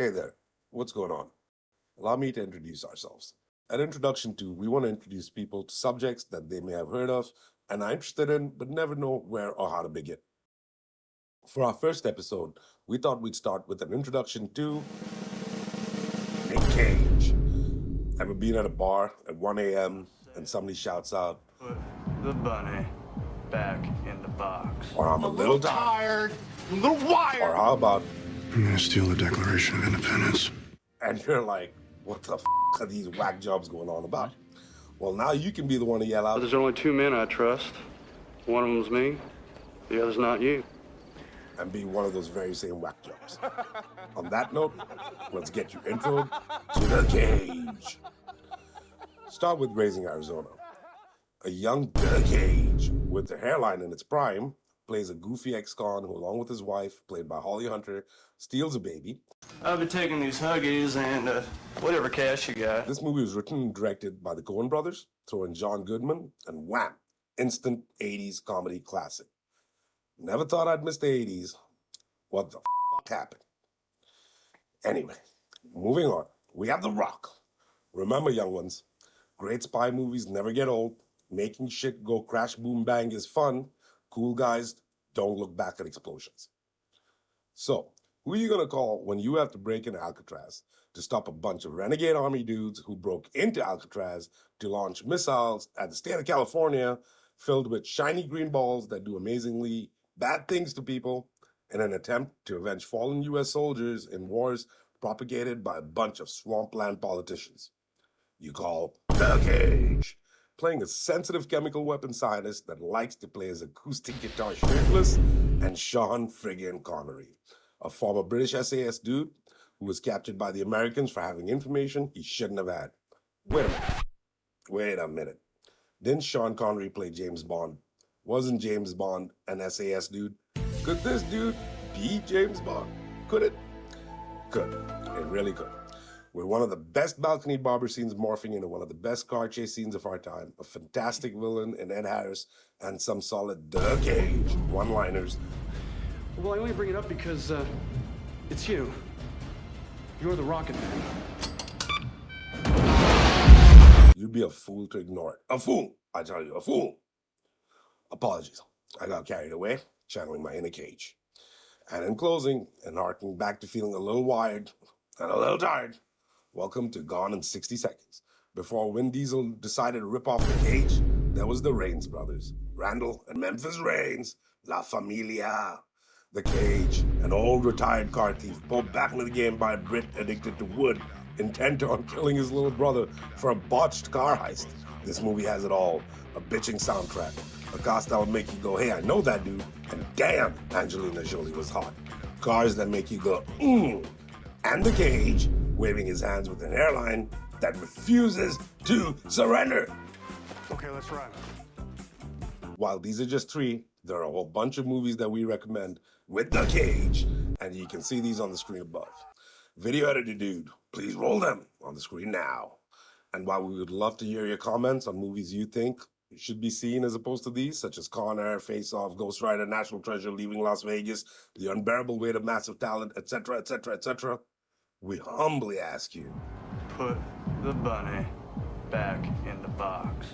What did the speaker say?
Hey there, what's going on? Allow me to introduce ourselves. At Introduction 2, we want to introduce people to subjects that they may have heard of and are interested in, but never know where or how to begin. For our first episode, we thought we'd start with an introduction to Nick Cage. Ever been at a bar at 1 a.m. and somebody shouts out, "Put the bunny back in the box"? Or I'm a little tired, a little wired. Or how about, I'm gonna steal the Declaration of Independence. and you're like, what the are these whack jobs going on about? Well, now you can be the one to yell out, There's only two men I trust. One of them's me, the other's not you. and be one of those very same whack jobs. On that note, let's get you intro to the Cage. Start with Raising Arizona. A young Cage with a hairline in its prime plays a goofy ex-con who, along with his wife, played by Holly Hunter, steals a baby. I'll be taking these Huggies and whatever cash you got. This movie was written and directed by the Coen Brothers, throw in John Goodman, and wham, instant 80s comedy classic. Never thought I'd miss the 80s. What the happened? Anyway, moving on. We have The Rock. Remember, young ones, great spy movies never get old. Making shit go crash, boom, bang is fun. Cool guys don't look back at explosions. So, who are you going to call when you have to break into Alcatraz to stop a bunch of renegade army dudes who broke into Alcatraz to launch missiles at the state of California filled with shiny green balls that do amazingly bad things to people in an attempt to avenge fallen U.S. soldiers in wars propagated by a bunch of swampland politicians? You call The Cage, playing a sensitive chemical weapon scientist that likes to play his acoustic guitar shirtless, and Sean friggin' Connery, a former British SAS dude who was captured by the Americans for having information he shouldn't have had. Wait a minute. Didn't Sean Connery play James Bond? Wasn't James Bond an SAS dude? Could this dude be James Bond? Could it? Could. It really could. With one of the best balcony barber scenes morphing into one of the best car chase scenes of our time, a fantastic villain in Ed Harris, and some solid The Cage one-liners. Well, I only bring it up because it's you. You're the Rocket Man. You'd be a fool to ignore it. A fool! I tell you, a fool! Apologies. I got carried away, channeling my inner Cage. And in closing, and harking back to feeling a little wired and a little tired, welcome to Gone in 60 Seconds. Before Vin Diesel decided to rip off the Cage, there was the Raines brothers, Randall and Memphis Raines, La Familia. The Cage, an old retired car thief, pulled back into the game by a Brit addicted to wood, intent on killing his little brother for a botched car heist. This movie has it all. A bitching soundtrack, a cast that would make you go, hey, I know that dude, and damn, Angelina Jolie was hot. Cars that make you go, and The Cage, waving his hands with an airline that refuses to surrender. Okay, let's run. While these are just three, there are a whole bunch of movies that we recommend with The Cage, and you can see these on the screen above. Video editor dude, please roll them on the screen now. And while we would love to hear your comments on movies you think should be seen as opposed to these, such as Con Air, Face Off, Ghost Rider, National Treasure, Leaving Las Vegas, The Unbearable Weight of Massive Talent, etc., etc., etc., we humbly ask you, Put the bunny back in the box.